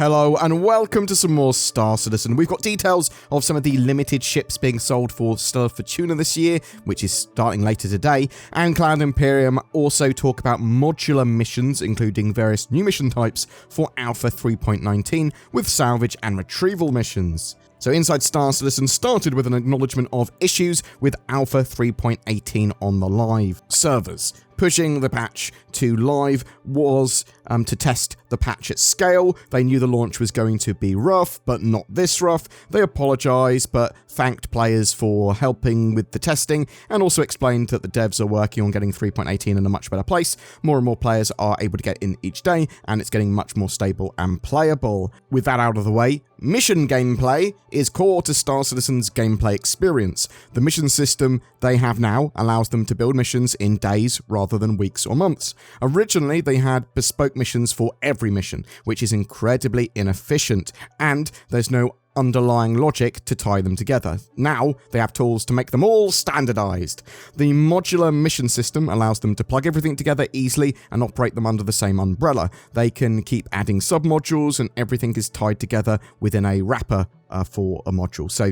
Hello and welcome to some more Star Citizen. We've got details of some of the limited ships being sold for Stella Fortuna this year, which is starting later today, and Cloud Imperium also talk about modular missions, including various new mission types for Alpha 3.19 with salvage and retrieval missions. So Inside Star Citizen started with an acknowledgement of issues with Alpha 3.18 on the live servers. Pushing the patch to live was to test the patch at scale. They knew the launch was going to be rough, but not this rough. They apologised, but thanked players for helping with the testing, and also explained that the devs are working on getting 3.18 in a much better place. More and more players are able to get in each day, and it's getting much more stable and playable. With that out of the way, mission gameplay is core to Star Citizen's gameplay experience. The mission system they have now allows them to build missions in days rather than weeks or months. Originally, they had bespoke missions for every mission, which is incredibly inefficient, and there's no underlying logic to tie them together. Now, they have tools to make them all standardized. The modular mission system allows them to plug everything together easily and operate them under the same umbrella. They can keep adding submodules, and everything is tied together within a wrapper for a module. So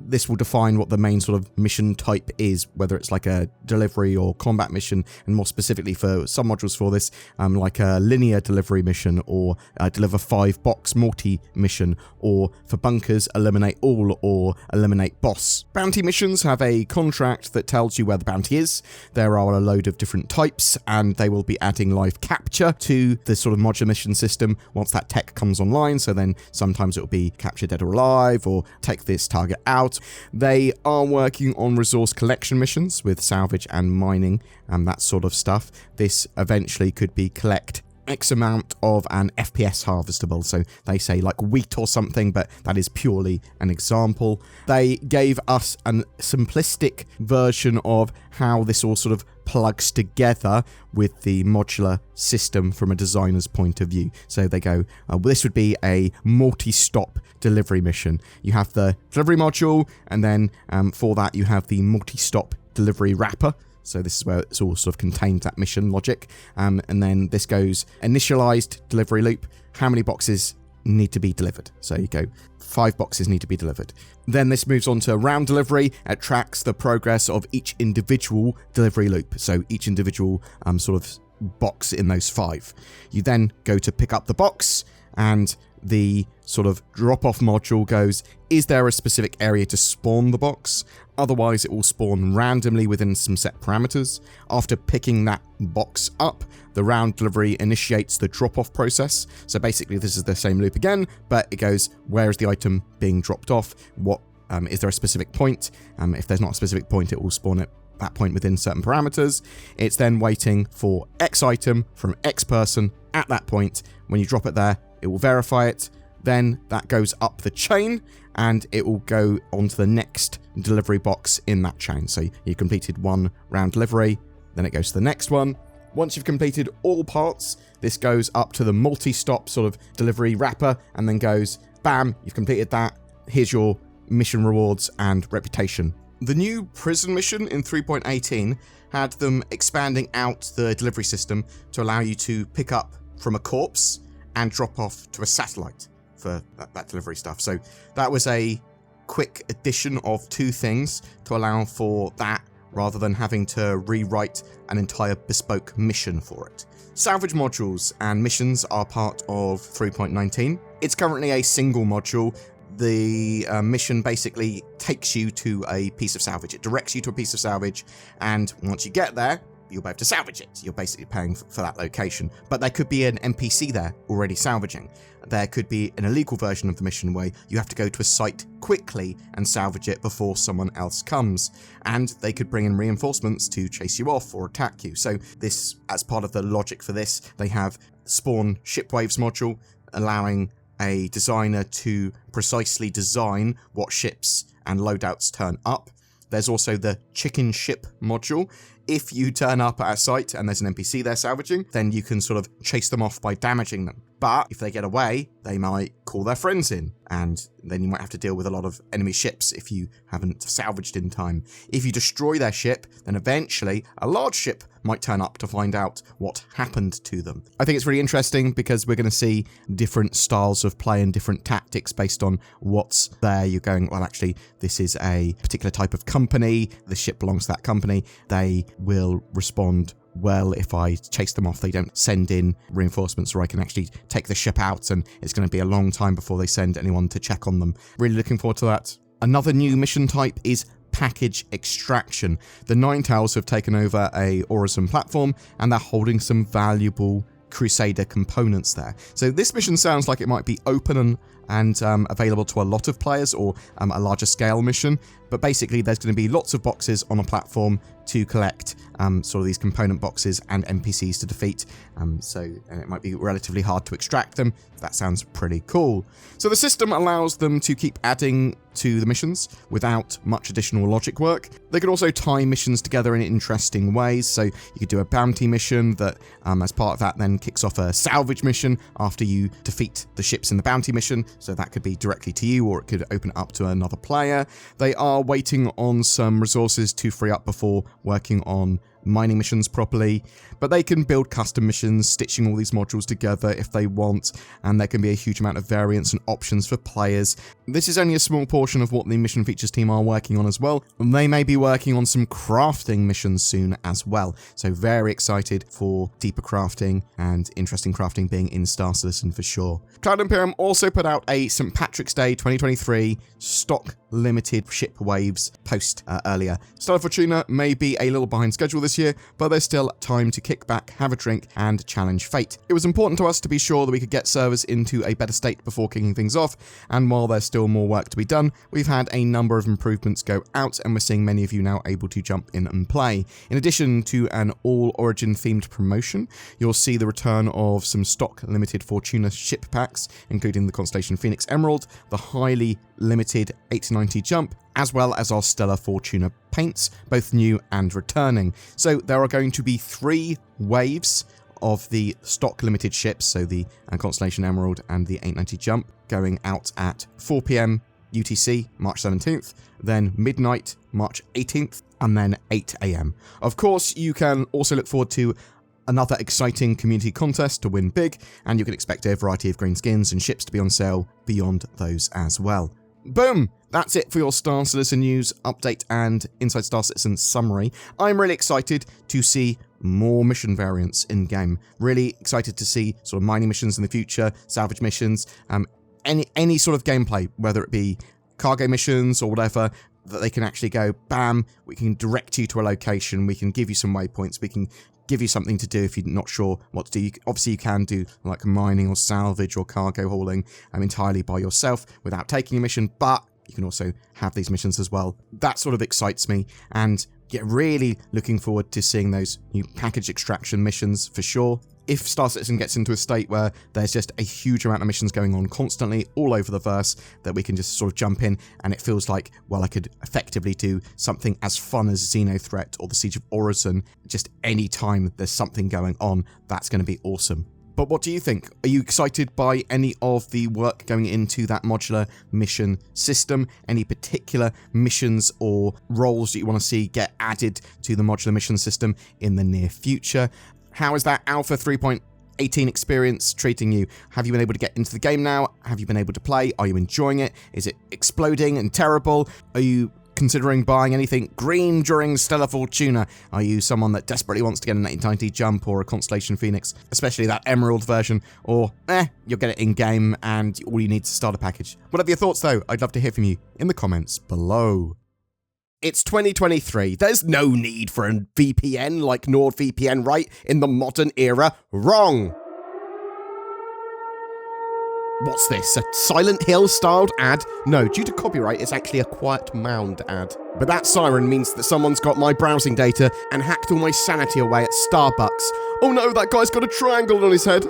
this will define what the main sort of mission type is, whether it's like a delivery or combat mission, and more specifically for some modules for this, like a linear delivery mission, or deliver 5-box multi-mission, or for bunkers, eliminate all or eliminate boss. Bounty missions have a contract that tells you where the bounty is. There are a load of different types, and they will be adding live capture to the sort of modular mission system once that tech comes online. So then sometimes it will be capture dead or alive, or take this target out. They are working on resource collection missions with salvage and mining and that sort of stuff. This eventually could be collect X amount of an FPS harvestable, so they say like wheat or something, but that is purely an example. They gave us a simplistic version of how this all sort of plugs together with the modular system from a designer's point of view. So they go, this would be a multi-stop delivery mission. You have the delivery module, and then for that you have the multi-stop delivery wrapper. So this is where it's all sort of contained, that mission logic. And then this goes initialized delivery loop. How many boxes need to be delivered? So you go 5 boxes need to be delivered. Then this moves on to round delivery. It tracks the progress of each individual delivery loop. So each individual sort of box in those 5. You then go to pick up the box, and the sort of drop-off module goes, is there a specific area to spawn the box? Otherwise, it will spawn randomly within some set parameters. After picking that box up, the round delivery initiates the drop-off process. So basically, this is the same loop again, but it goes, where is the item being dropped off? What is there a specific point? If there's not a specific point, it will spawn at that point within certain parameters. It's then waiting for X item from X person at that point. When you drop it there, it will verify it. Then that goes up the chain, and it will go on to the next delivery box in that chain. So you completed one round delivery, then it goes to the next one. Once you've completed all parts, this goes up to the multi-stop sort of delivery wrapper, and then goes, bam, you've completed that. Here's your mission rewards and reputation. The new prison mission in 3.18 had them expanding out the delivery system to allow you to pick up from a corpse and drop off to a satellite for that delivery stuff. So that was a quick addition of 2 things to allow for that, rather than having to rewrite an entire bespoke mission for it. Salvage modules and missions are part of 3.19. It's currently a single module. The mission basically takes you to a piece of salvage. It directs you to a piece of salvage, and once you get there, you'll be able to salvage it. You're basically paying for that location. But there could be an NPC there already salvaging. There could be an illegal version of the mission where you have to go to a site quickly and salvage it before someone else comes. And they could bring in reinforcements to chase you off or attack you. So this, as part of the logic for this, they have spawn ship waves module, allowing a designer to precisely design what ships and loadouts turn up. There's also the chicken ship module. If you turn up at a site and there's an NPC there salvaging, then you can sort of chase them off by damaging them. But if they get away, they might call their friends in, and then you might have to deal with a lot of enemy ships if you haven't salvaged in time. If you destroy their ship, then eventually a large ship might turn up to find out what happened to them. I think it's really interesting because we're going to see different styles of play and different tactics based on what's there. You're going, well, actually, this is a particular type of company. The ship belongs to that company. They will respond well if I chase them off. They don't send in reinforcements, or I can actually take the ship out, and it's going to be a long time before they send anyone to check on them. Really looking forward to that. Another new mission type is package extraction. The Ninetales have taken over a Orison platform, and they're holding some valuable Crusader components there. So this mission sounds like it might be open and available to a lot of players, or a larger scale mission. But basically, there's going to be lots of boxes on a platform to collect sort of these component boxes and NPCs to defeat. And it might be relatively hard to extract them. That sounds pretty cool. So the system allows them to keep adding to the missions without much additional logic work. They can also tie missions together in interesting ways. So you could do a bounty mission that, as part of that, then kicks off a salvage mission after you defeat the ships in the bounty mission. So that could be directly to you, or it could open it up to another player. They are waiting on some resources to free up before working on mining missions properly, but they can build custom missions, stitching all these modules together if they want, and there can be a huge amount of variance and options for players. This is only a small portion of what the mission features team are working on as well, and they may be working on some crafting missions soon as well, so very excited for deeper crafting and interesting crafting being in Star Citizen for sure. Cloud Imperium also put out a St. Patrick's Day 2023 stock limited ship waves post earlier. Stella Fortuna may be a little behind schedule this year, but there's still time to kick back, have a drink, and challenge fate. It was important to us to be sure that we could get servers into a better state before kicking things off, and while there's still more work to be done, we've had a number of improvements go out, and we're seeing many of you now able to jump in and play. In addition to an all-Origin themed promotion, you'll see the return of some stock limited Fortuna ship packs, including the Constellation Phoenix Emerald, the highly limited 890 jump, as well as our Stella Fortuna paints, both new and returning. So there are going to be 3 waves of the stock limited ships, so the Constellation Emerald and the 890 jump, going out at 4 PM UTC, March 17th, then midnight, March 18th, and then 8 AM. Of course, you can also look forward to another exciting community contest to win big, and you can expect a variety of green skins and ships to be on sale beyond those as well. Boom! That's it for your Star Citizen news update and Inside Star Citizen summary. I'm really excited to see more mission variants in-game. Really excited to see sort of mining missions in the future, salvage missions, any sort of gameplay, whether it be cargo missions or whatever, that they can actually go, bam, we can direct you to a location, we can give you some waypoints, we can give you something to do if you're not sure what to do. Obviously, you can do like mining or salvage or cargo hauling entirely by yourself without taking a mission, but you can also have these missions as well. That sort of excites me, and really looking forward to seeing those new package extraction missions for sure. If Star Citizen gets into a state where there's just a huge amount of missions going on constantly all over the verse, that we can just sort of jump in and it feels like, well, I could effectively do something as fun as Xenothreat or the Siege of Orison, just any time there's something going on, that's going to be awesome. But what do you think? Are you excited by any of the work going into that modular mission system? Any particular missions or roles that you want to see get added to the modular mission system in the near future? How is that Alpha 3.18 experience treating you? Have you been able to get into the game now? Have you been able to play? Are you enjoying it? Is it exploding and terrible? Are you considering buying anything green during Stella Fortuna? Are you someone that desperately wants to get an 890 jump or a Constellation Phoenix, especially that Emerald version? Or, you'll get it in-game and all you need to start a package. Whatever your thoughts though, I'd love to hear from you in the comments below. It's 2023. There's no need for a VPN like NordVPN, right? In the modern era. Wrong. What's this? A Silent Hill styled ad? No, due to copyright, it's actually a Quiet Mound ad. But that siren means that someone's got my browsing data and hacked all my sanity away at Starbucks. Oh no, that guy's got a triangle on his head.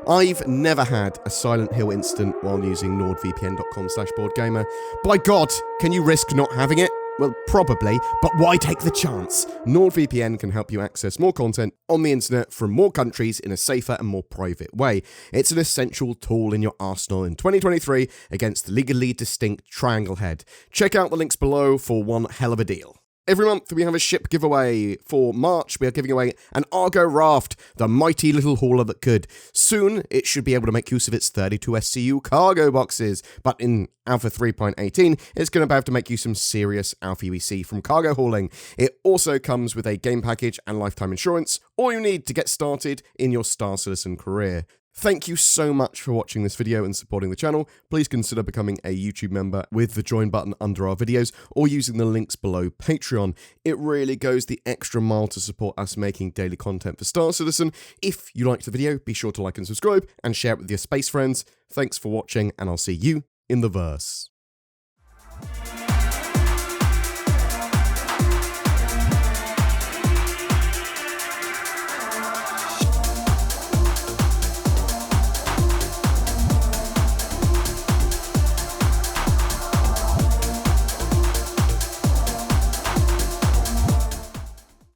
I've never had a Silent Hill incident while using nordvpn.com/BoredGamer. By God, can you risk not having it? Well, probably, but why take the chance? NordVPN can help you access more content on the internet from more countries in a safer and more private way. It's an essential tool in your arsenal in 2023 against the legally distinct triangle head. Check out the links below for one hell of a deal. Every month we have a ship giveaway. For March, we are giving away an Argo Raft, the mighty little hauler that could. Soon, it should be able to make use of its 32 SCU cargo boxes, but in Alpha 3.18, it's going to have to make you some serious Alpha UEC from cargo hauling. It also comes with a game package and lifetime insurance, all you need to get started in your Star Citizen career. Thank you so much for watching this video and supporting the channel. Please consider becoming a YouTube member with the join button under our videos or using the links below Patreon. It really goes the extra mile to support us making daily content for Star Citizen. If you liked the video, be sure to like and subscribe and share it with your space friends. Thanks for watching, and I'll see you in the verse.